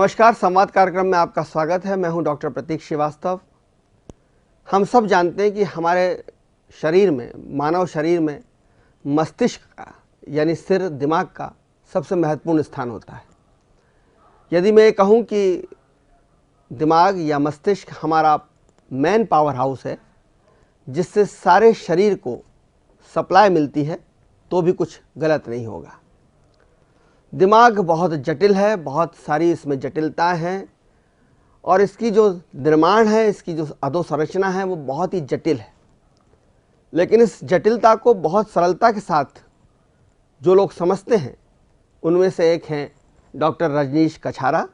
नमस्कार, संवाद कार्यक्रम में आपका स्वागत है। मैं हूं डॉक्टर प्रतीक श्रीवास्तव। हम सब जानते हैं कि हमारे शरीर में, मानव शरीर में मस्तिष्क का यानी सिर, दिमाग का सबसे महत्वपूर्ण स्थान होता है। यदि मैं कहूं कि दिमाग या मस्तिष्क हमारा मेन पावर हाउस है जिससे सारे शरीर को सप्लाई मिलती है, तो भी कुछ गलत नहीं होगा। दिमाग बहुत जटिल है, बहुत सारी इसमें जटिलताएं हैं और इसकी जो निर्माण है, इसकी जो अधोसंरचना है वो बहुत ही जटिल है। लेकिन इस जटिलता को बहुत सरलता के साथ जो लोग समझते हैं उनमें से एक हैं डॉक्टर रजनीश कछारा,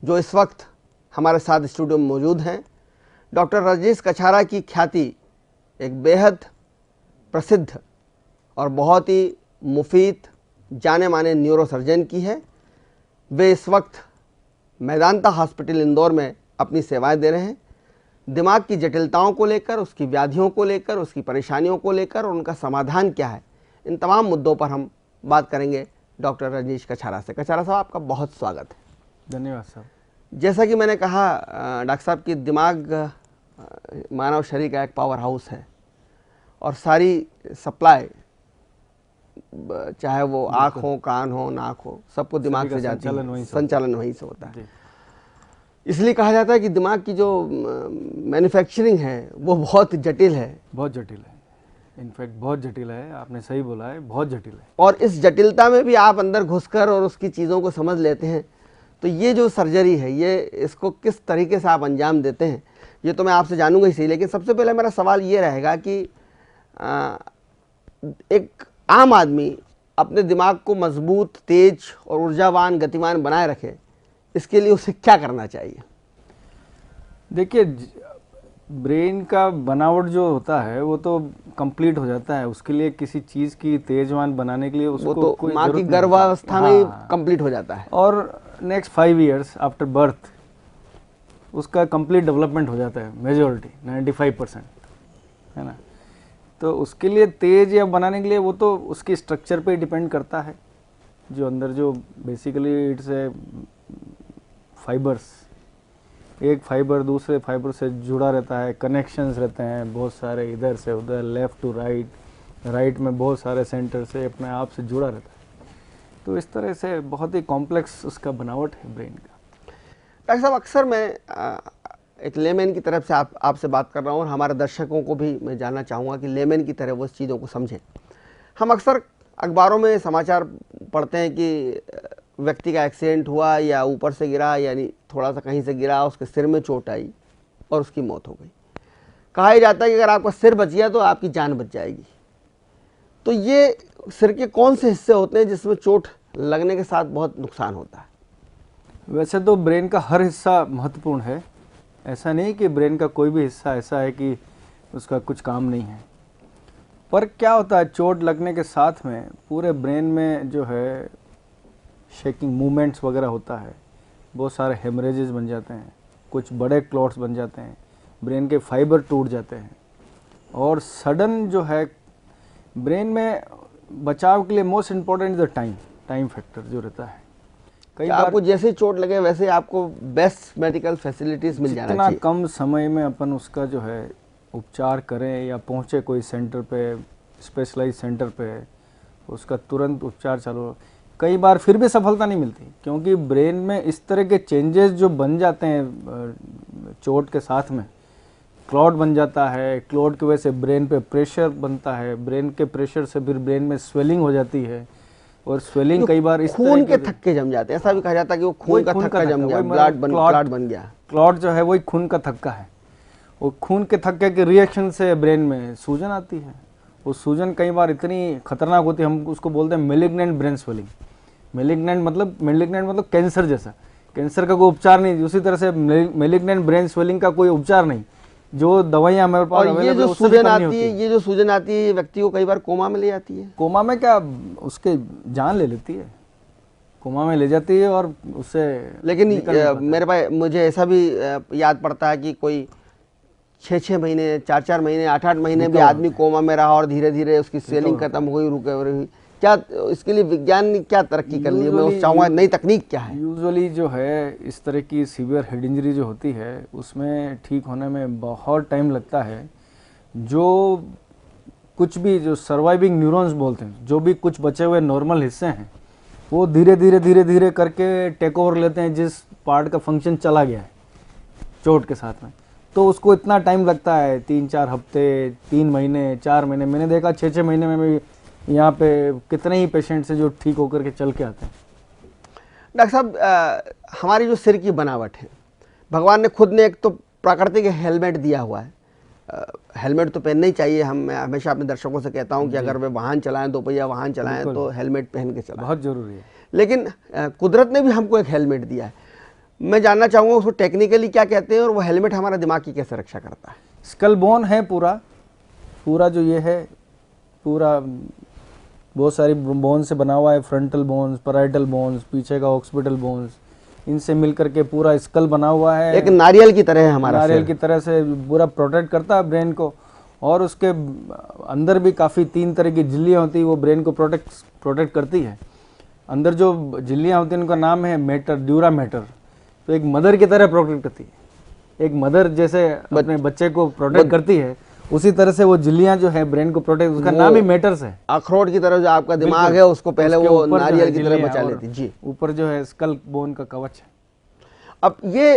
जो इस वक्त हमारे साथ स्टूडियो में मौजूद हैं। डॉक्टर रजनीश कछारा की ख्याति एक बेहद प्रसिद्ध और बहुत ही मुफीद जाने माने न्यूरोसर्जन की है। वे इस वक्त मेदांता हॉस्पिटल इंदौर में अपनी सेवाएं दे रहे हैं। दिमाग की जटिलताओं को लेकर, उसकी व्याधियों को लेकर, उसकी परेशानियों को लेकर और उनका समाधान क्या है, इन तमाम मुद्दों पर हम बात करेंगे डॉक्टर रजनीश कछारा से। कछारा साहब, आपका बहुत स्वागत है। धन्यवाद साहब। जैसा कि मैंने कहा डॉक्टर साहब कि दिमाग मानव शरीर का एक पावर हाउस है और सारी सप्लाई, चाहे वो आँख हो, कान हो, नाक हो, सबको दिमाग से जाती है। संचालन वहीं से होता है। इसलिए कहा जाता है कि दिमाग की जो मैन्युफैक्चरिंग है वो बहुत जटिल है। बहुत जटिल है, इनफैक्ट बहुत जटिल है। आपने सही बोला है, बहुत जटिल है। और इस जटिलता में भी आप अंदर घुसकर और उसकी चीज़ों को समझ लेते हैं। तो ये जो सर्जरी है, ये इसको किस तरीके से आप अंजाम देते हैं, ये तो मैं आपसे जानूंगा ही सही। लेकिन सबसे पहले मेरा सवाल ये रहेगा कि एक आम आदमी अपने दिमाग को मजबूत, तेज और ऊर्जावान, गतिमान बनाए रखे, इसके लिए उसे क्या करना चाहिए? देखिए, ब्रेन का बनावट जो होता है वो तो कंप्लीट हो जाता है। उसके लिए किसी चीज़ की तेजवान बनाने के लिए उसको वो तो कोई माँ की जरूरत गर्भावस्था में नहीं। ही हाँ। कंप्लीट हो जाता है। और नेक्स्ट 5 years आफ्टर बर्थ उसका कंप्लीट डेवलपमेंट हो जाता है, मेजॉरिटी 95%, है ना। तो उसके लिए तेज या बनाने के लिए वो तो उसकी स्ट्रक्चर पे डिपेंड करता है। जो अंदर जो बेसिकली इट्स ए फाइबर्स, एक फाइबर दूसरे फाइबर से जुड़ा रहता है, कनेक्शंस रहते हैं बहुत सारे, इधर से उधर, लेफ़्ट टू राइट, राइट में बहुत सारे सेंटर से अपने आप से जुड़ा रहता है। तो इस तरह से बहुत ही कॉम्प्लेक्स उसका बनावट है ब्रेन का। डॉक्टर साहब, अक्सर मैं एक लेमैन की तरफ से आपसे बात कर रहा हूँ और हमारे दर्शकों को भी मैं जानना चाहूँगा कि लेमैन की तरह वो इस चीज़ों को समझें। हम अक्सर अखबारों में समाचार पढ़ते हैं कि व्यक्ति का एक्सीडेंट हुआ या ऊपर से गिरा, यानी थोड़ा सा कहीं से गिरा, उसके सिर में चोट आई और उसकी मौत हो गई। कहा ही जाता है कि अगर आपका सिर बच गया तो आपकी जान बच जाएगी। तो ये सिर के कौन से हिस्से होते हैं जिसमें चोट लगने के साथ बहुत नुकसान होता है? वैसे तो ब्रेन का हर हिस्सा महत्वपूर्ण है। ऐसा नहीं कि ब्रेन का कोई भी हिस्सा ऐसा है कि उसका कुछ काम नहीं है। पर क्या होता है, चोट लगने के साथ में पूरे ब्रेन में जो है शेकिंग मूवमेंट्स वगैरह होता है, बहुत सारे हेमरेजेस बन जाते हैं, कुछ बड़े क्लॉट्स बन जाते हैं, ब्रेन के फाइबर टूट जाते हैं। और सडन जो है ब्रेन में बचाव के लिए most important is the time factor जो रहता है। कई बार आपको जैसे चोट लगे वैसे आपको बेस्ट मेडिकल फैसिलिटीज़ मिल जाना चाहिए। जितना कम समय में अपन उसका जो है उपचार करें या पहुँचे कोई सेंटर पे, स्पेशलाइज सेंटर पे, उसका तुरंत उपचार चालू। कई बार फिर भी सफलता नहीं मिलती, क्योंकि ब्रेन में इस तरह के चेंजेस जो बन जाते हैं चोट के साथ में, क्लॉट बन जाता है, क्लॉट की वजह से ब्रेन पे प्रेशर बनता है, ब्रेन के प्रेशर से फिर ब्रेन में स्वेलिंग हो जाती है, और स्वेलिंग कई बार इस खून के थक्के जम जाते हैं। ऐसा भी कहा जाता है कि वो खून का थक्का जम गया, क्लॉट बन गया। क्लॉट जो है वही खून का थक्का है। वो खून के थक्के के रिएक्शन से ब्रेन में सूजन आती है। वो सूजन कई बार इतनी खतरनाक होती है, हम उसको बोलते हैं मेलिग्नेंट ब्रेन स्वेलिंग। मेलिग्नेंट मतलब कैंसर जैसा। कैंसर का कोई उपचार नहीं, उसी तरह से मेलिग्नेंट ब्रेन स्वेलिंग का कोई उपचार नहीं, जो दवाइयाँ हमारे पास अवेलेबल है। ये जो सूजन आती है ये व्यक्ति को कई बार कोमा में ले जाती है। कोमा में क्या, उसके जान ले लेती है, कोमा में ले जाती है और उससे। लेकिन मेरे पास मुझे ऐसा भी याद पड़ता है कि कोई 6-6 महीने, 4-4 महीने, 8-8 महीने भी आदमी कोमा में रहा और धीरे धीरे उसकी स्वेलिंग खत्म हुई, रुके हुई। क्या इसके लिए विज्ञान ने क्या तरक्की कर ली है? मैं उस चाहूँगा नई तकनीक क्या है? यूजुअली जो है इस तरह की सीवियर हेड इंजरी जो होती है उसमें ठीक होने में बहुत टाइम लगता है। जो कुछ भी जो सर्वाइविंग न्यूरॉन्स बोलते हैं, जो भी कुछ बचे हुए नॉर्मल हिस्से हैं, वो धीरे धीरे करके टेक ओवर लेते हैं जिस पार्ट का फंक्शन चला गया है चोट के साथ में। तो उसको इतना टाइम लगता है, 3-4 हफ्ते, 3 महीने, 4 महीने। मैंने देखा 6-6 महीने में भी यहाँ पे कितने ही पेशेंट्स हैं जो ठीक होकर के चल के आते हैं। डॉक्टर साहब, हमारी जो सिर की बनावट है, भगवान ने खुद ने एक तो प्राकृतिक हेलमेट दिया हुआ है। हेलमेट तो पहनना ही चाहिए। मैं हमेशा अपने दर्शकों से कहता हूं कि अगर वे वाहन चलाएं, 2 पहिया वाहन चलाएं, तो हेलमेट पहन के चलाएं, बहुत जरूरी है। लेकिन कुदरत ने भी हमको एक हेलमेट दिया है। मैं जानना चाहूँगा उसको टेक्निकली क्या कहते हैं और वो हेलमेट हमारा दिमाग की कैसे रक्षा करता है? स्कल बोन है पूरा जो ये है, पूरा बहुत सारी बोन से बना हुआ है। फ्रंटल बोन्स, पैराइटल बोन्स, पीछे का ऑक्सीपिटल बोन्स, इनसे मिलकर के पूरा स्कल बना हुआ है। एक नारियल की तरह है हमारा, नारियल की तरह से पूरा प्रोटेक्ट करता है ब्रेन को। और उसके अंदर भी काफ़ी 3 तरह की झिल्लियाँ होती है, वो ब्रेन को प्रोटेक्ट करती है। अंदर जो झिल्लियाँ होती हैं उनका नाम है मैटर, ड्यूरा मैटर। तो एक मदर की तरह प्रोटेक्ट करती है। एक मदर जैसे अपने बच्चे को प्रोटेक्ट करती है, उसी तरह से वो झिल्लियाँ जो है ब्रेन को प्रोटेक्ट, उसका नाम ही मैटर्स है। अखरोट की तरह जो आपका दिमाग है उसको पहले वो नारियल की तरह बचा लेती जी। ऊपर जो है स्कल बोन का कवच है। अब ये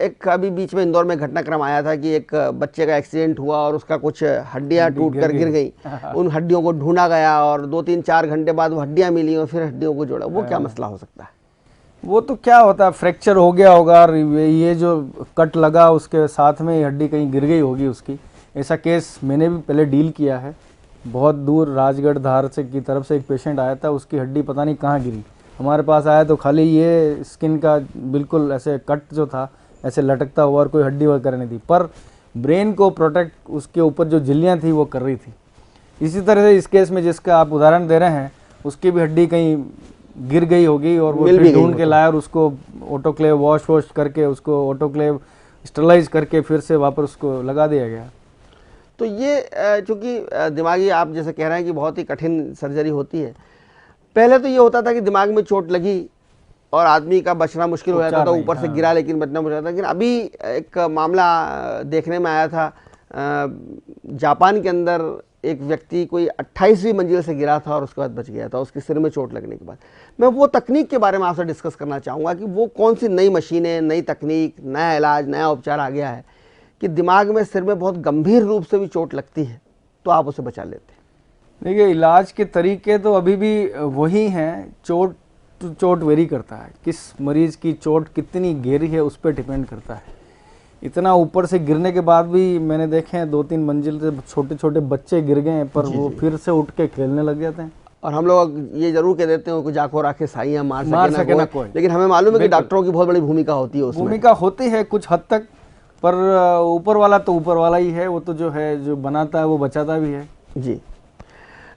एक अभी बीच में इंदौर में घटनाक्रम आया था कि एक बच्चे का एक्सीडेंट हुआ और उसका कुछ हड्डियां टूट कर गिर गई। उन हड्डियों को ढूंढा गया और 2-3-4 घंटे बाद वो हड्डियां मिली और फिर हड्डियों को जोड़ा। वो क्या मसला हो सकता है? वो तो क्या होता है, फ्रैक्चर हो गया होगा और ये जो कट लगा उसके साथ में हड्डी कहीं गिर गई होगी उसकी। ऐसा केस मैंने भी पहले डील किया है। बहुत दूर राजगढ़ धार से की तरफ से एक पेशेंट आया था, उसकी हड्डी पता नहीं कहाँ गिरी। हमारे पास आया तो खाली ये स्किन का बिल्कुल ऐसे कट जो था ऐसे लटकता हुआ और कोई हड्डी वगैरह नहीं थी, पर ब्रेन को प्रोटेक्ट उसके ऊपर जो झिल्लियाँ थी वो कर रही थी। इसी तरह से इस केस में जिसका आप उदाहरण दे रहे हैं उसकी भी हड्डी कहीं गिर गई होगी और वो ढूंढ के लाया और उसको ऑटोक्लेव वॉश करके, उसको ऑटोक्लेव स्टरलाइज करके फिर से वापस उसको लगा दिया गया। तो ये चूँकि दिमागी, आप जैसे कह रहे हैं कि बहुत ही कठिन सर्जरी होती है। पहले तो ये होता था कि दिमाग में चोट लगी और आदमी का बचना मुश्किल हो जाता था, ऊपर से गिरा लेकिन बचना मुश्किल था। लेकिन अभी एक मामला देखने में आया था, जापान के अंदर एक व्यक्ति कोई 28वीं मंजिल से गिरा था और उसके बाद बच गया था, उसके सिर में चोट लगने के बाद। मैं वो तकनीक के बारे में आपसे डिस्कस करना चाहूँगा कि वो कौन सी नई मशीनें, नई तकनीक, नया इलाज, नया उपचार आ गया है कि दिमाग में, सिर में बहुत गंभीर रूप से भी चोट लगती है तो आप उसे बचा लेते हैं। देखिए, इलाज के तरीके तो अभी भी वही हैं। चोट टू चोट वेरी करता है, किस मरीज़ की चोट कितनी गहरी है उस पर डिपेंड करता है। इतना ऊपर से गिरने के बाद भी मैंने देखे हैं 2-3 मंजिल से छोटे छोटे बच्चे गिर गए हैं, पर वो फिर से उठ के खेलने लग जाते हैं। और हम लोग ये जरूर कह देते हैं कि जाको राखे साइयां मार सके ना कोई, लेकिन हमें मालूम है कि डॉक्टरों की बहुत बड़ी भूमिका होती है उसमें। भूमिका होती है कुछ हद तक, पर ऊपर वाला तो ऊपर वाला ही है। वो तो जो है, जो बनाता है वो बचाता भी है जी।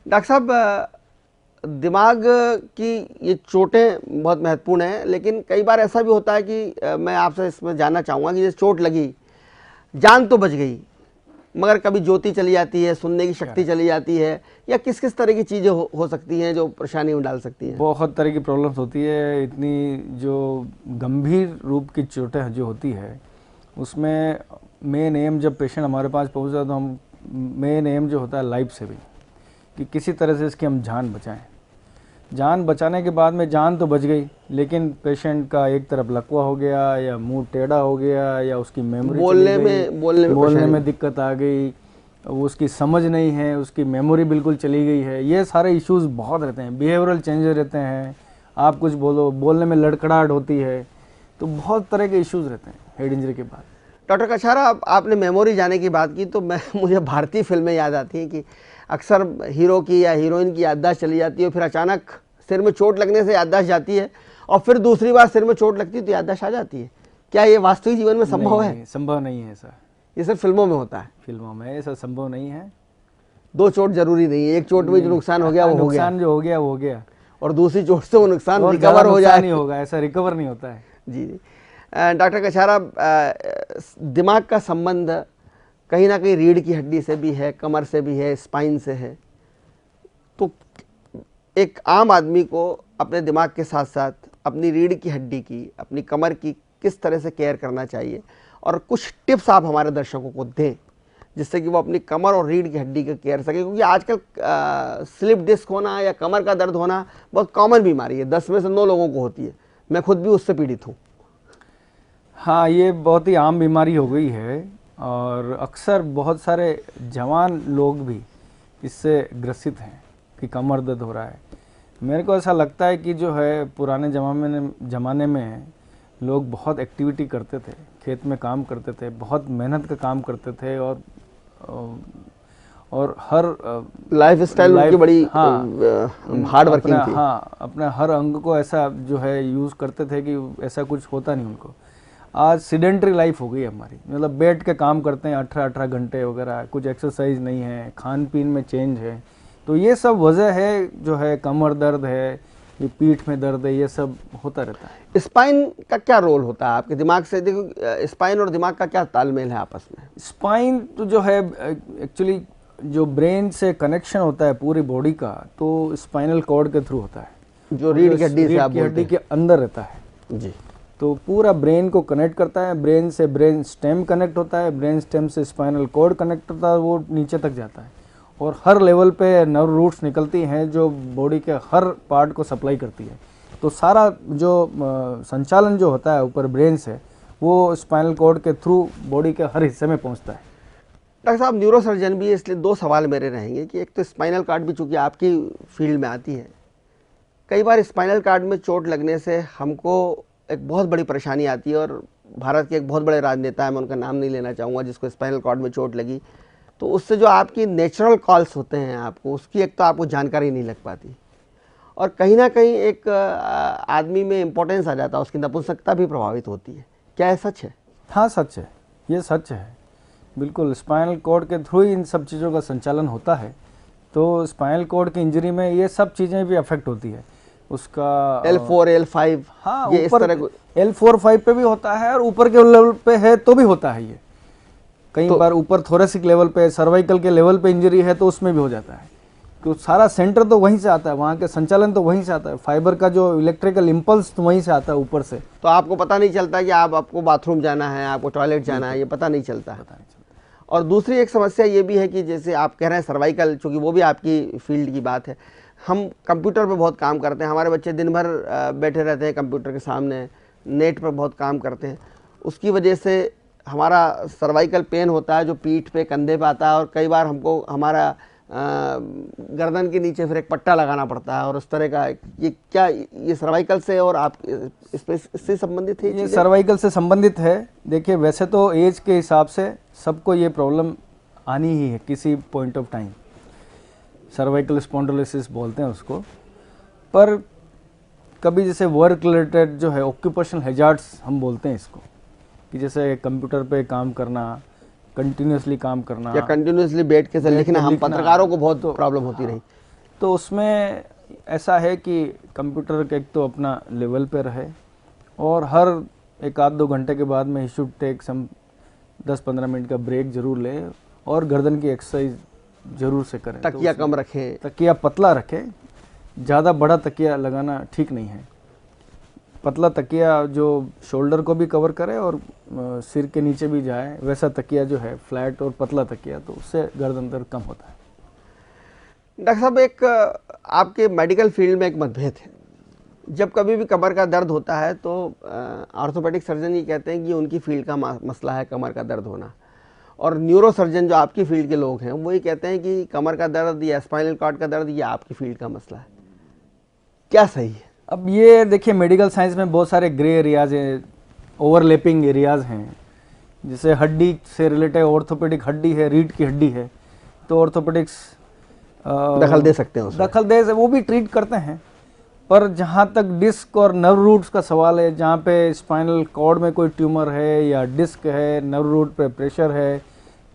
डॉक्टर साहब, दिमाग की ये चोटें बहुत महत्वपूर्ण हैं, लेकिन कई बार ऐसा भी होता है कि मैं आपसे इसमें जानना चाहूँगा कि जैसे चोट लगी, जान तो बच गई, मगर कभी ज्योति चली जाती है, सुनने की शक्ति चली जाती है, या किस किस तरह की चीज़ें हो सकती हैं जो परेशानी में डाल सकती हैं? बहुत तरह की प्रॉब्लम्स होती है। इतनी जो गंभीर रूप की चोटें जो होती है उसमें मेन एम, जब पेशेंट हमारे पास पहुँचता है तो हम मेन एम जो होता है लाइफ सेविंग, कि किसी तरह से इसकी हम जान बचाएं। जान बचाने के बाद में जान तो बच गई, लेकिन पेशेंट का एक तरफ लकवा हो गया, या मुंह टेढ़ा हो गया, या उसकी मेमोरी बोलने में दिक्कत आ गई, उसकी समझ नहीं है, उसकी मेमोरी बिल्कुल चली गई है। ये सारे इश्यूज बहुत रहते हैं। बिहेवियरल चेंजेस रहते हैं, आप कुछ बोलो, बोलने में लड़खड़ाहट होती है। तो बहुत तरह के इश्यूज रहते हैं हेड इंजरी के बाद। डॉक्टर कछारा, आपने मेमोरी जाने की बात की तो मुझे भारतीय फिल्में याद आती हैं कि अक्सर हीरो की या हीरोइन की याददाश्त चली जाती है, फिर अचानक सिर में चोट लगने से याददाश्त जाती है और फिर दूसरी बार सिर में चोट लगती है तो याददाश्त आ जाती है। क्या ये वास्तविक जीवन में संभव है? संभव नहीं है ऐसा। ये सिर्फ फिल्मों में होता है। फिल्मों में ऐसा संभव नहीं है। 2 चोट जरूरी नहीं है, एक चोट में जो नुकसान हो गया वो हो गया, नुकसान जो हो गया वो हो गया, और दूसरी चोट से वो नुकसान रिकवर हो जाए, नहीं होगा, ऐसा रिकवर नहीं होता है। जी जी। डॉक्टर कछारा, दिमाग का संबंध कहीं ना कहीं रीढ़ की हड्डी से भी है, कमर से भी है, स्पाइन से है, तो एक आम आदमी को अपने दिमाग के साथ साथ अपनी रीढ़ की हड्डी की, अपनी कमर की किस तरह से केयर करना चाहिए, और कुछ टिप्स आप हमारे दर्शकों को दें जिससे कि वो अपनी कमर और रीढ़ की हड्डी का केयर सके, क्योंकि आजकल स्लिप डिस्क होना या कमर का दर्द होना बहुत कॉमन बीमारी है, 10 में से 9 लोगों को होती है। मैं खुद भी उससे पीड़ित हूँ। हाँ, ये बहुत ही आम बीमारी हो गई है और अक्सर बहुत सारे जवान लोग भी इससे ग्रसित हैं कि कमर दर्द हो रहा है। मेरे को ऐसा लगता है कि जो है पुराने ज़माने में लोग बहुत एक्टिविटी करते थे, खेत में काम करते थे, बहुत मेहनत का काम करते थे और हर लाइफ स्टाइल उनकी बड़ी हार्ड वर्किंग थी। हाँ, अपने हर अंग को ऐसा जो है यूज़ करते थे कि ऐसा कुछ होता नहीं उनको। आज सीडेंट्री लाइफ हो गई है हमारी, मतलब बैठ के काम करते हैं 18-18 घंटे वगैरह, कुछ एक्सरसाइज नहीं है, खान पीन में चेंज है। तो ये सब वजह है जो है, कमर दर्द है, ये पीठ में दर्द है, ये सब होता रहता है। स्पाइन का क्या रोल होता है आपके दिमाग से? देखो, स्पाइन और दिमाग का क्या तालमेल है आपस में? स्पाइन तो जो है एक्चुअली जो ब्रेन से कनेक्शन होता है पूरी बॉडी का, तो स्पाइनल कॉर्ड के थ्रू होता है, जो रीढ़ की हड्डी से आप बोलते हैं। हड्डी के अंदर रहता है जी। तो पूरा ब्रेन को कनेक्ट करता है, ब्रेन से ब्रेन स्टेम कनेक्ट होता है, ब्रेन स्टेम से स्पाइनल कॉर्ड कनेक्ट होता है, वो नीचे तक जाता है और हर लेवल पे नर्व रूट्स निकलती हैं जो बॉडी के हर पार्ट को सप्लाई करती है। तो सारा जो संचालन जो होता है ऊपर ब्रेन से, वो स्पाइनल कॉर्ड के थ्रू बॉडी के हर हिस्से में पहुंचता है। डॉक्टर साहब, न्यूरोसर्जन भी है, इसलिए 2 सवाल मेरे रहेंगे कि एक तो स्पाइनल कॉर्ड भी चूँकि आपकी फील्ड में आती है, कई बार स्पाइनल कॉर्ड में चोट लगने से हमको एक बहुत बड़ी परेशानी आती है, और भारत के एक बहुत बड़े राजनेता है, मैं उनका नाम नहीं लेना चाहूँगा, जिसको स्पाइनल कॉर्ड में चोट लगी, तो उससे जो आपकी नेचुरल कॉल्स होते हैं आपको, उसकी एक तो आपको जानकारी नहीं लग पाती, और कहीं ना कहीं एक आदमी में इम्पोर्टेंस आ जाता है, उसकी नपुंसकता भी प्रभावित होती है। क्या ये सच है? हाँ, सच है, ये सच है बिल्कुल। स्पाइनल कॉर्ड के थ्रू ही इन सब चीज़ों का संचालन होता है। तो स्पाइनल कॉर्ड की इंजरी में ये सब चीज़ें भी अफेक्ट होती है, उसका L4 L5, हाँ, ये इस तरह L4-5 पे भी होता है और ऊपर के लेवल पे है तो भी होता है। ये कई बार ऊपर थोरेसिक लेवल पे, सर्वाइकल के लेवल पे इंजरी है तो उसमें भी हो जाता है, क्योंकि सारा सेंटर तो वहीं से आता है, वहाँ के संचालन तो वहीं से आता है, फाइबर का जो इलेक्ट्रिकल इम्पल्स तो वहीं से आता है ऊपर से। तो आपको पता नहीं चलता कि आपको बाथरूम जाना है, आपको टॉयलेट जाना है, ये पता नहीं चलता। और दूसरी एक समस्या ये भी है कि जैसे आप कह रहे हैं सर्वाइकल, चूँकि वो भी आपकी फील्ड की बात है, हम कंप्यूटर पे बहुत काम करते हैं, हमारे बच्चे दिन भर बैठे रहते हैं कंप्यूटर के सामने, नेट पर बहुत काम करते हैं, उसकी वजह से हमारा सर्वाइकल पेन होता है जो पीठ पे, कंधे पे आता है, और कई बार हमको हमारा गर्दन के नीचे फिर एक पट्टा लगाना पड़ता है, और उस तरह का ये क्या ये सर्वाइकल से और आप इससे संबंधित है? ये सर्वाइकल से संबंधित है। देखिए, वैसे तो एज के हिसाब से सबको ये प्रॉब्लम आनी ही है किसी point of time, cervical spondylosis बोलते हैं उसको। पर कभी जैसे वर्क रिलेटेड जो है ऑक्यूपेशनल हैजार्ड्स हम बोलते हैं इसको, कि जैसे कंप्यूटर पे काम करना, कंटिन्यूसली काम करना या कंटिन्यूसली बैठ के लिखना, हम पत्रकारों को बहुत प्रॉब्लम होती रही। तो उसमें ऐसा है कि कंप्यूटर के एक तो अपना लेवल पे रहे, और हर 1-2 घंटे के बाद में ही शुड टेक सम 10-15 मिनट का ब्रेक जरूर ले, और गर्दन की एक्सरसाइज जरूर से करें। तकिया कम रखें, तकिया पतला रखें, ज़्यादा बड़ा तकिया लगाना ठीक नहीं है। पतला तकिया जो शोल्डर को भी कवर करे और सिर के नीचे भी जाए, वैसा तकिया जो है फ्लैट और पतला तकिया, तो उससे गर्दन दर्द कम होता है। डॉक्टर साहब, एक आपके मेडिकल फील्ड में एक मतभेद है, जब कभी भी कमर का दर्द होता है तो ऑर्थोपेडिक सर्जन ये कहते हैं कि उनकी फील्ड का मसला है कमर का दर्द होना, और न्यूरो सर्जन जो आपकी फील्ड के लोग हैं वो ये कहते हैं कि कमर का दर्द या स्पाइनल कॉर्ड का दर्द ये आपकी फील्ड का मसला है। क्या सही है? अब ये देखिए, मेडिकल साइंस में बहुत सारे ग्रे एरियाज हैं, ओवरलैपिंग एरियाज हैं। जैसे हड्डी से रिलेटेड ऑर्थोपेडिक हड्डी है, रीढ़ की हड्डी है, तो ऑर्थोपेडिक्स दखल दे सकते हैं, दखल दे वो भी ट्रीट करते हैं। पर जहाँ तक डिस्क और नर्व रूट्स का सवाल है, जहाँ पे स्पाइनल कॉर्ड में कोई ट्यूमर है या डिस्क है, नर्व रूट पे प्रेशर है,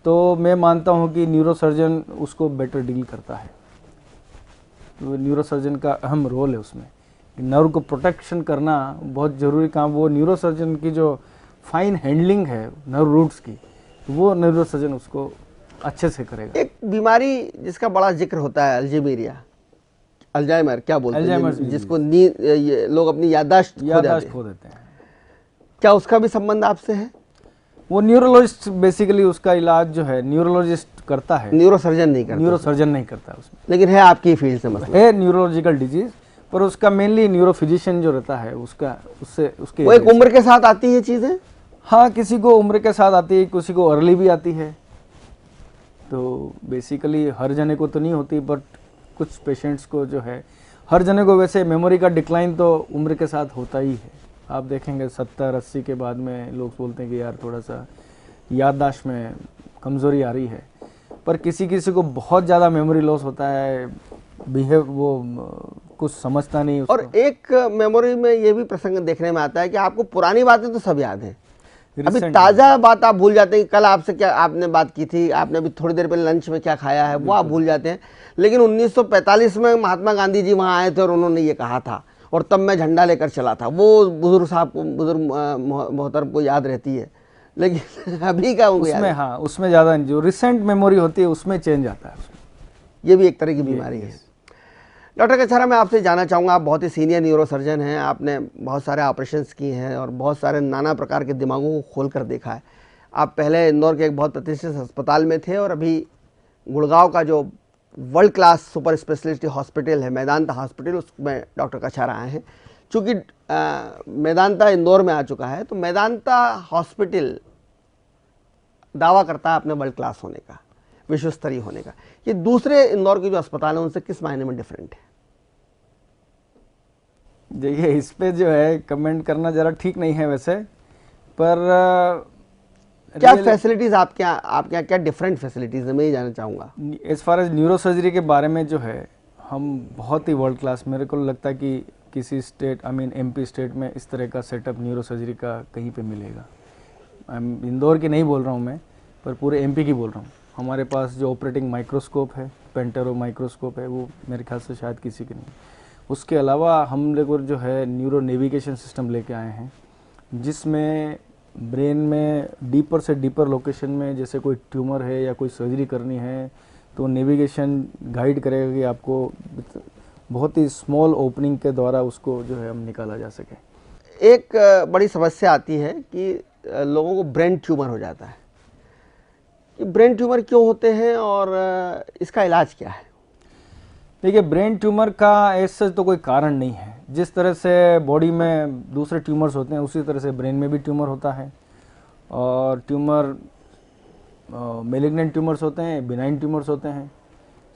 तो मैं मानता हूँ कि न्यूरोसर्जन उसको बेटर डील करता है। तो न्यूरोसर्जन का अहम रोल है उसमें, नर्व को प्रोटेक्शन करना बहुत ज़रूरी काम, वो न्यूरोसर्जन की जो फाइन हैंडलिंग है नर्व रूट्स की, वो न्यूरोसर्जन उसको अच्छे से करेगा। एक बीमारी जिसका बड़ा जिक्र होता है अल्जीमेरिया, अल्जाइमर क्या बोलते हैं, अल्जाइमर्स जिसको नींद, ये लोग अपनी याददाश्त खो देते हैं। क्या उसका भी संबंध आपसे है? वो न्यूरोलॉजिस्ट बेसिकली उसका इलाज जो है न्यूरोलॉजिस्ट करता है, न्यूरोसर्जन नहीं करता? न्यूरोसर्जन नहीं करता उसमें, लेकिन है आपकी फील्ड से मसला? है न्यूरोलॉजिकल डिजीज, पर उसका मेनली न्यूरोफिजिशियन जो रहता है उसका उससे उसके वो एक उम्र के साथ आती है चीज़ें? हाँ, किसी को उम्र के साथ आती है, किसी को अर्ली भी आती है। तो बेसिकली हर जने को तो नहीं होती, बट कुछ पेशेंट्स को जो है, हर जने को वैसे मेमोरी का डिक्लाइन तो उम्र के साथ होता ही है। आप देखेंगे 70-80 के बाद में लोग बोलते हैं कि यार थोड़ा सा याददाश्त में कमज़ोरी आ रही है, पर किसी किसी को बहुत ज़्यादा मेमोरी लॉस होता है, बिहेव वो कुछ समझता नहीं उसको। और एक मेमोरी में ये भी प्रसंग देखने में आता है कि आपको पुरानी बातें तो सब याद हैं, अभी ताज़ा बात आप भूल जाते हैं। कल आपसे क्या आपने बात की थी, आपने अभी थोड़ी देर पहले लंच में क्या खाया है, वो आप भूल जाते हैं। लेकिन 1945 में महात्मा गांधी जी वहाँ आए थे और उन्होंने ये कहा था, और तब मैं झंडा लेकर चला था, वो बुजुर्ग साहब को, बुजुर्ग मोहतरम को याद रहती है, लेकिन अभी का उनको उसमें, हाँ, उसमें ज़्यादा जो रिसेंट मेमोरी होती है उसमें चेंज आता है। ये भी एक तरह की बीमारी है। डॉक्टर कछारा, मैं आपसे जानना चाहूँगा, आप बहुत ही सीनियर न्यूरोसर्जन हैं, आपने बहुत सारे ऑपरेशंस किए हैं और बहुत सारे नाना प्रकार के दिमागों को खोल कर देखा है। आप पहले इंदौर के एक बहुत प्रतिष्ठित अस्पताल में थे और अभी गुड़गांव का जो world class super speciality hospital है, मेदांता हॉस्पिटल, उसमें डॉक्टर कछारा आए हैं। चूँकि मेदांता इंदौर में आ चुका है, तो मेदांता हॉस्पिटल दावा करता है अपने वर्ल्ड क्लास होने का, विश्व स्तरीय होने का। ये दूसरे इंदौर के जो अस्पताल हैं उनसे किस मायने में डिफरेंट है? देखिए, इस पे जो है कमेंट करना ज़रा ठीक नहीं है वैसे, पर क्या फैसिलिटीज़ आपके यहाँ क्या डिफरेंट फैसिलिटीज़ है, मैं ये जानना चाहूँगा। As far as neuro surgery के बारे में जो है, हम बहुत ही वर्ल्ड क्लास, मेरे को लगता है कि किसी state, I mean MP state में इस तरह का सेटअप न्यूरो सर्जरी का कहीं पे मिलेगा। इंदौर की नहीं बोल रहा हूँ मैं, पर पूरे एमपी की बोल रहा हूँ। हमारे पास जो ऑपरेटिंग माइक्रोस्कोप है, पेंटेरो माइक्रोस्कोप है, वो मेरे ख्याल से शायद किसी के नहीं। उसके अलावा हम लोग जो है न्यूरो नेविगेशन सिस्टम लेके आए हैं, जिसमें ब्रेन में डीपर से डीपर लोकेशन में जैसे कोई ट्यूमर है या कोई सर्जरी करनी है, तो नेविगेशन गाइड करेगा कि आपको बहुत ही स्मॉल ओपनिंग के द्वारा उसको जो है हम निकाला जा सके। एक बड़ी समस्या आती है कि लोगों को ब्रेन ट्यूमर हो जाता है। कि ब्रेन ट्यूमर क्यों होते हैं और इसका इलाज क्या है? देखिए, ब्रेन ट्यूमर का ऐसा तो कोई कारण नहीं है। जिस तरह से बॉडी में दूसरे ट्यूमर्स होते हैं, उसी तरह से ब्रेन में भी ट्यूमर होता है। और ट्यूमर मेलिग्नेंट ट्यूमर्स होते हैं, बिनाइन ट्यूमर्स होते हैं,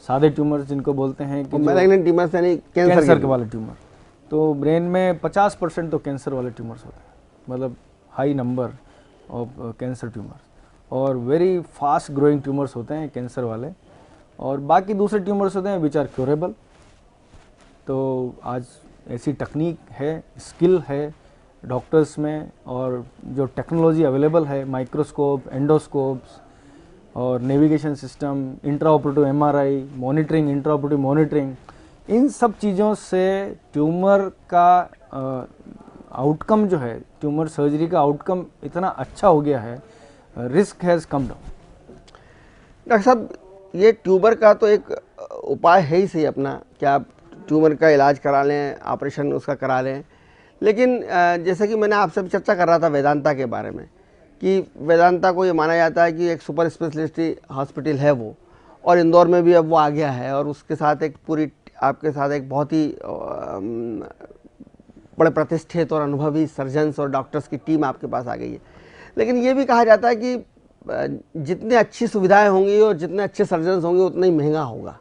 सादे ट्यूमर्स जिनको बोलते हैं कि मेलिग्नेंट ट्यूमर्स यानी कैंसर के वाले ट्यूमर। तो ब्रेन में 50% तो कैंसर वाले ट्यूमर्स होते हैं, मतलब high number of cancer tumours, और वेरी फास्ट ग्रोइंग ट्यूमर्स होते हैं कैंसर वाले, और बाकी दूसरे ट्यूमर्स होते हैं विच आर क्योरेबल। तो आज ऐसी टेक्निक है, स्किल है डॉक्टर्स में, और जो टेक्नोलॉजी अवेलेबल है, माइक्रोस्कोप, एंडोस्कोप्स और navigation system, intraoperative MRI monitoring, intraoperative monitoring, इन सब चीज़ों से ट्यूमर का आउटकम जो है, ट्यूमर सर्जरी का आउटकम इतना अच्छा हो गया है, risk has come down. Doctor साहब, ये ट्यूमर का तो एक उपाय है ही सही अपना, क्या आप ट्यूमर का इलाज करा लें, ऑपरेशन उसका करा लें, लेकिन जैसे कि मैंने आपसे चर्चा कर रहा था वेदांता के बारे में, कि वेदांता को ये माना जाता है कि एक सुपर स्पेशलिटी हॉस्पिटल है वो, और इंदौर में भी अब वो आ गया है, और उसके साथ एक पूरी आपके साथ एक बहुत ही बड़े प्रतिष्ठित और अनुभवी सर्जन्स और डॉक्टर्स की टीम आपके पास आ गई है। लेकिन ये भी कहा जाता है कि जितनी अच्छी सुविधाएं होंगी और जितने अच्छे सर्जन्स होंगे उतना ही महंगा होगा।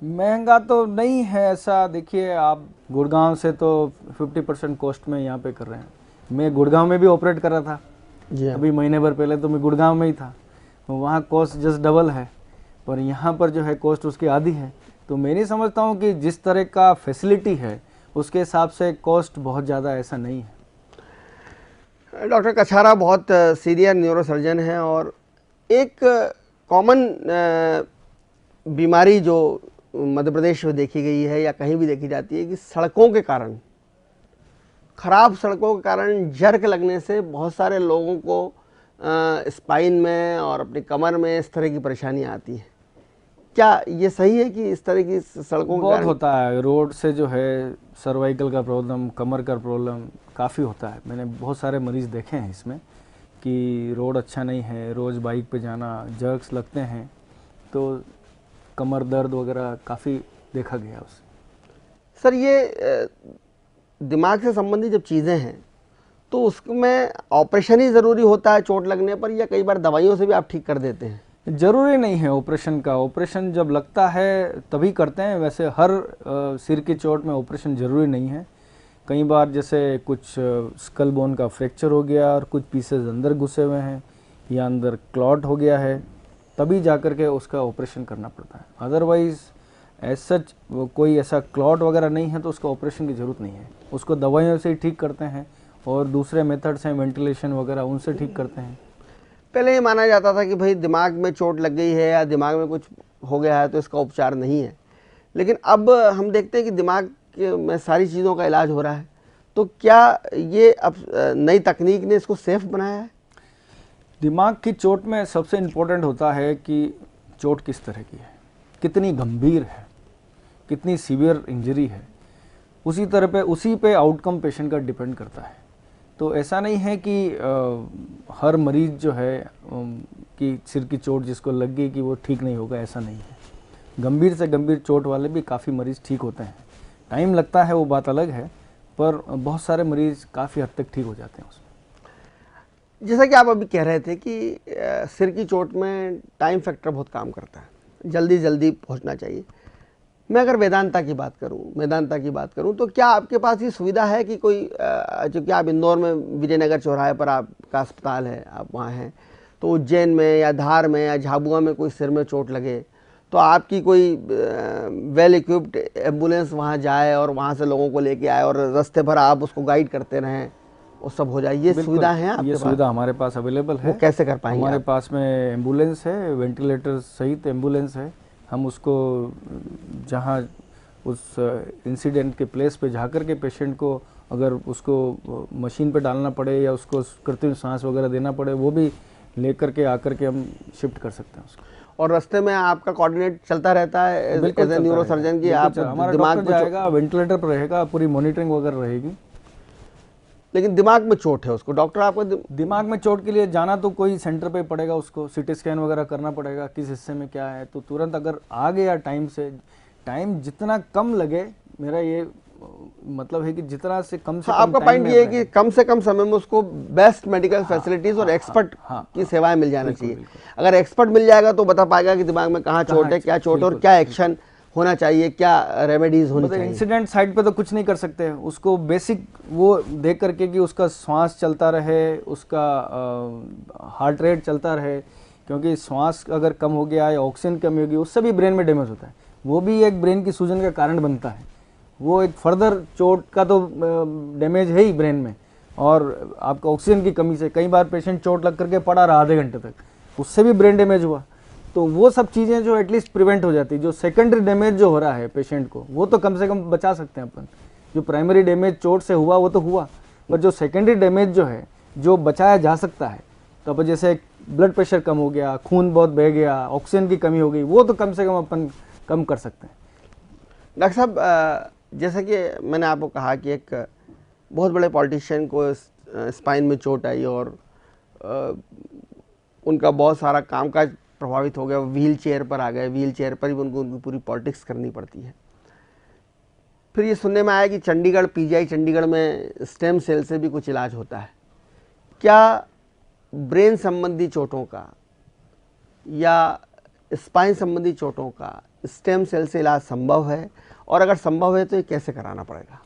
महंगा तो नहीं है ऐसा। देखिए, आप गुड़गांव से तो 50% कॉस्ट में यहाँ पे कर रहे हैं। मैं गुड़गांव में भी ऑपरेट कर रहा था जी, अभी महीने भर पहले, तो मैं गुड़गांव में ही था, तो वहाँ कॉस्ट जस्ट डबल है, पर यहाँ पर जो है कॉस्ट उसकी आधी है। तो मैं नहीं समझता हूँ कि जिस तरह का फैसिलिटी है उसके हिसाब से कॉस्ट बहुत ज़्यादा ऐसा नहीं है। डॉक्टर कछारा बहुत सीनियर न्यूरोसर्जन हैं, और एक कॉमन बीमारी जो मध्य प्रदेश में देखी गई है या कहीं भी देखी जाती है कि सड़कों के कारण, ख़राब सड़कों के कारण जर्क लगने से बहुत सारे लोगों को स्पाइन में और अपनी कमर में इस तरह की परेशानियाँ आती हैं। क्या ये सही है कि इस तरह की सड़कों के बहुत कारण? होता है रोड से जो है सर्वाइकल का प्रॉब्लम, कमर का प्रॉब्लम काफ़ी होता है। मैंने बहुत सारे मरीज़ देखे हैं इसमें कि रोड अच्छा नहीं है, रोज़ बाइक पे जाना, जर्क्स लगते हैं, तो कमर दर्द वगैरह काफ़ी देखा गया उससे। सर ये दिमाग से संबंधित जब चीज़ें हैं तो उसमें ऑपरेशन ही ज़रूरी होता है चोट लगने पर, या कई बार दवाइयों से भी आप ठीक कर देते हैं? ज़रूरी नहीं है ऑपरेशन का। ऑपरेशन जब लगता है तभी करते हैं। वैसे हर सिर की चोट में ऑपरेशन ज़रूरी नहीं है। कई बार जैसे कुछ स्कल बोन का फ्रैक्चर हो गया और कुछ पीसेज अंदर घुसे हुए हैं या अंदर क्लॉट हो गया है, तभी जाकर के उसका ऑपरेशन करना पड़ता है। अदरवाइज़ एज सच कोई ऐसा क्लॉट वगैरह नहीं है तो उसका ऑपरेशन की ज़रूरत नहीं है। उसको दवाइयों से ही ठीक करते हैं और दूसरे मेथड्स हैं वेंटिलेशन वगैरह, उनसे ठीक करते हैं। पहले ये माना जाता था कि भाई दिमाग में चोट लग गई है या दिमाग में कुछ हो गया है तो इसका उपचार नहीं है, लेकिन अब हम देखते हैं कि दिमाग में सारी चीज़ों का इलाज हो रहा है। तो क्या ये अब नई तकनीक ने इसको सेफ बनाया है? दिमाग की चोट में सबसे इम्पोर्टेंट होता है कि चोट किस तरह की है, कितनी गंभीर है, कितनी सीवियर इंजरी है। उसी पे आउटकम पेशेंट का डिपेंड करता है। तो ऐसा नहीं है कि हर मरीज जो है कि सिर की चोट जिसको लग गई कि वो ठीक नहीं होगा, ऐसा नहीं है। गंभीर से गंभीर चोट वाले भी काफ़ी मरीज़ ठीक होते हैं। टाइम लगता है, वो बात अलग है, पर बहुत सारे मरीज़ काफ़ी हद तक ठीक हो जाते हैं उसमें। जैसा कि आप अभी कह रहे थे कि सिर की चोट में टाइम फैक्टर बहुत काम करता है, जल्दी जल्दी पहुंचना चाहिए। मैं अगर वेदांता की बात करूं तो क्या आपके पास ये सुविधा है कि कोई चूँकि आप इंदौर में विजयनगर चौराहे पर आपका अस्पताल है, आप वहाँ हैं, तो उज्जैन में या धार में या झाबुआ में कोई सिर में चोट लगे तो आपकी कोई वेल इक्विप्ड एम्बुलेंस वहाँ जाए और वहाँ से लोगों को लेके आए और रास्ते भर आप उसको गाइड करते रहें, वो सब हो जाए? ये सुविधा है आपके ये पास? सुविधा हमारे पास अवेलेबल है। वो कैसे कर पाएंगे? हमारे पास में एम्बुलेंस है, वेंटिलेटर सहित एम्बुलेंस है। हम उसको जहाँ उस इंसिडेंट के प्लेस पे जाकर के पेशेंट को अगर उसको मशीन पे डालना पड़े या उसको कृत्रिम सांस वगैरह देना पड़े, वो भी लेकर के आकर के हम शिफ्ट कर सकते हैं उसको। और रास्ते में आपका कोऑर्डिनेट चलता रहता है एज ए न्यूरो सर्जन की? आप हमारा दिमाग डॉक्टर जाएगा, वेंटिलेटर पर रहेगा, पूरी मॉनिटरिंग वगैरह रहेगी। लेकिन दिमाग में चोट है उसको, डॉक्टर आपको दिमाग में चोट के लिए जाना तो कोई सेंटर पे पड़ेगा, उसको सीटी स्कैन वगैरह करना पड़ेगा किस हिस्से में क्या है। तो तुरंत अगर आ गया टाइम जितना कम लगे, मेरा ये मतलब है कि जितना से कम से कम आपका पॉइंट ये है कि कम से कम समय में उसको बेस्ट मेडिकल फैसिलिटीज और एक्सपर्ट की सेवाएं मिल जाना चाहिए। अगर एक्सपर्ट मिल जाएगा तो बता पाएगा कि दिमाग में कहाँ चोट है, क्या चोट है और क्या एक्शन होना चाहिए, क्या रेमेडीज होनी चाहिए। इंसिडेंट साइड पे तो कुछ नहीं कर सकते, उसको बेसिक वो देख करके कि उसका श्वास चलता रहे, उसका हार्ट रेट चलता रहे, क्योंकि श्वास अगर कम हो गया या ऑक्सीजन कमी होगी उससे भी ब्रेन में डैमेज होता है। वो भी एक ब्रेन की सूजन का कारण बनता है। वो एक फर्दर चोट का तो डैमेज है ही ब्रेन में, और आपका ऑक्सीजन की कमी से कई बार पेशेंट चोट लग करके पड़ा रहा आधे घंटे तक, उससे भी ब्रेन डैमेज हुआ। तो वो सब चीज़ें जो एटलीस्ट प्रिवेंट हो जाती, जो सेकेंडरी डैमेज जो हो रहा है पेशेंट को, वो तो कम से कम बचा सकते हैं अपन। जो प्राइमरी डैमेज चोट से हुआ वो तो हुआ, पर जो सेकेंडरी डैमेज जो है जो बचाया जा सकता है, तो अपन जैसे ब्लड प्रेशर कम हो गया, खून बहुत बह गया, ऑक्सीजन की कमी हो गई, वो तो कम से कम अपन कम कर सकते हैं। डॉक्टर साहब, जैसा कि मैंने आपको कहा कि एक बहुत बड़े पॉलिटिशियन को स्पाइन में चोट आई और उनका बहुत सारा कामकाज प्रभावित हो गया, व्हील चेयर पर आ गए, व्हील चेयर पर ही उनको उनकी पूरी पॉलिटिक्स करनी पड़ती है। फिर ये सुनने में आया कि चंडीगढ़ पीजीआई चंडीगढ़ में स्टेम सेल से भी कुछ इलाज होता है। क्या ब्रेन संबंधी चोटों का या स्पाइन संबंधी चोटों का स्टेम सेल से इलाज संभव है, और अगर संभव है तो ये कैसे कराना पड़ेगा?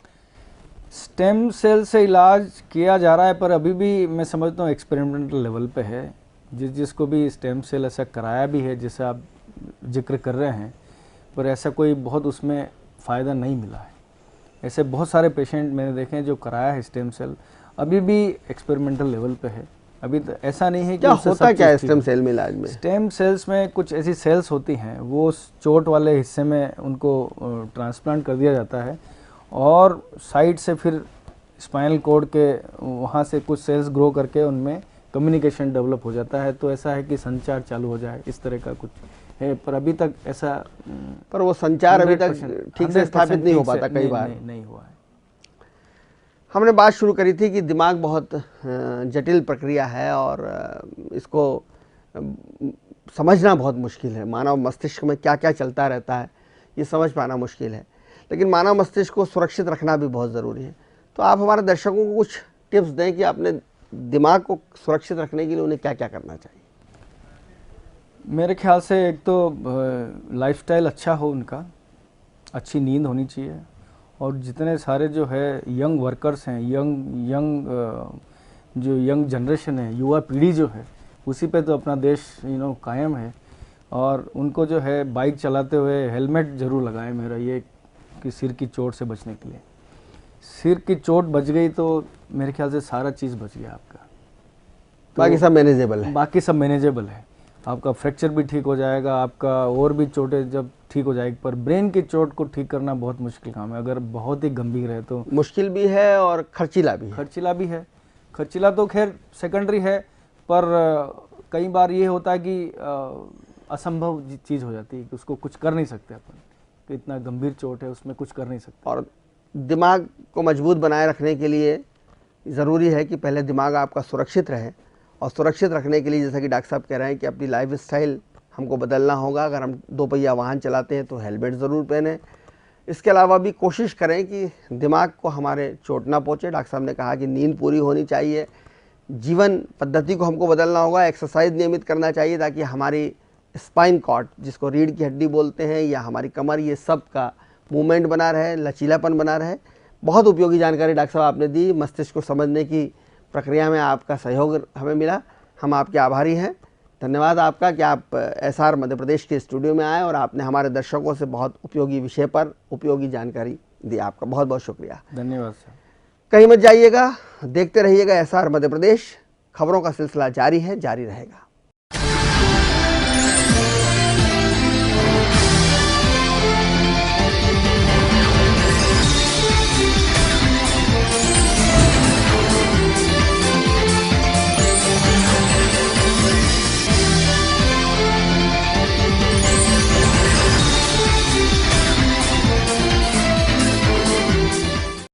स्टेम सेल से इलाज किया जा रहा है, पर अभी भी मैं समझता हूँ एक्सपेरिमेंटल लेवल पे है। जिसको भी स्टेम सेल ऐसा कराया भी है जैसे आप जिक्र कर रहे हैं, पर ऐसा कोई बहुत उसमें फ़ायदा नहीं मिला है। ऐसे बहुत सारे पेशेंट मैंने देखे हैं जो कराया है स्टेम सेल, अभी भी एक्सपेरिमेंटल लेवल पे है। अभी तो ऐसा नहीं है कि क्या होता क्या है स्टेम सेल में इलाज में? स्टेम सेल्स में कुछ ऐसी सेल्स होती हैं, वो चोट वाले हिस्से में उनको ट्रांसप्लांट कर दिया जाता है, और साइड से फिर स्पाइनल कॉर्ड के वहाँ से कुछ सेल्स ग्रो करके उनमें कम्युनिकेशन डेवलप हो जाता है। तो ऐसा है कि संचार चालू हो जाए, इस तरह का कुछ है, पर अभी तक ऐसा पर वो संचार अभी तक 100% ठीक से स्थापित नहीं हो पाता कई बार। नहीं हुआ है। हमने बात शुरू करी थी कि दिमाग बहुत जटिल प्रक्रिया है और इसको समझना बहुत मुश्किल है। मानव मस्तिष्क में क्या क्या चलता रहता है ये समझ पाना मुश्किल है, लेकिन मानव मस्तिष्क को सुरक्षित रखना भी बहुत ज़रूरी है। तो आप हमारे दर्शकों को कुछ टिप्स दें कि अपने दिमाग को सुरक्षित रखने के लिए उन्हें क्या क्या करना चाहिए। मेरे ख्याल से एक तो लाइफस्टाइल अच्छा हो उनका, अच्छी नींद होनी चाहिए, और जितने सारे जो है यंग वर्कर्स हैं, जो यंग जनरेशन है, युवा पीढ़ी जो है, उसी पे तो अपना देश कायम है। और उनको जो है बाइक चलाते हुए हेलमेट ज़रूर लगाएं। मेरा ये कि सिर की चोट से बचने के लिए, सिर की चोट बच गई तो मेरे ख्याल से सारा चीज़ बच गया आपका। तो बाकी सब मैनेजेबल है। बाकी सब मैनेजेबल है। आपका फ्रैक्चर भी ठीक हो जाएगा, आपका और भी चोटें जब ठीक हो जाएगी। पर ब्रेन की चोट को ठीक करना बहुत मुश्किल काम है, अगर बहुत ही गंभीर है तो। मुश्किल भी है और खर्चीला भी है। खर्चीला भी है। खर्चीला तो खैर सेकेंडरी है, पर कई बार ये होता है कि असंभव चीज़ हो जाती है कि उसको कुछ कर नहीं सकते अपन, कि इतना गंभीर चोट है उसमें कुछ कर नहीं सकते। और दिमाग को मजबूत बनाए रखने के लिए ज़रूरी है कि पहले दिमाग आपका सुरक्षित रहे, और सुरक्षित रखने के लिए जैसा कि डॉक्टर साहब कह रहे हैं कि अपनी लाइफ स्टाइल हमको बदलना होगा। अगर हम 2 पहिया वाहन चलाते हैं तो हेलमेट ज़रूर पहने। इसके अलावा भी कोशिश करें कि दिमाग को हमारे चोट ना पहुँचे। डॉक्टर साहब ने कहा कि नींद पूरी होनी चाहिए, जीवन पद्धति को हमको बदलना होगा, एक्सरसाइज नियमित करना चाहिए ताकि हमारी स्पाइन कॉर्ड, जिसको रीढ़ की हड्डी बोलते हैं, या हमारी कमर, ये सब का मूवमेंट बना रहे, लचीलापन बना रहे। बहुत उपयोगी जानकारी डॉक्टर साहब आपने दी। मस्तिष्क को समझने की प्रक्रिया में आपका सहयोग हमें मिला, हम आपके आभारी हैं। धन्यवाद आपका कि आप SR मध्य प्रदेश के स्टूडियो में आए और आपने हमारे दर्शकों से बहुत उपयोगी विषय पर उपयोगी जानकारी दी। आपका बहुत बहुत शुक्रिया। धन्यवाद सर। कहीं मत जाइएगा, देखते रहिएगा SR मध्य प्रदेश। खबरों का सिलसिला जारी है, जारी रहेगा।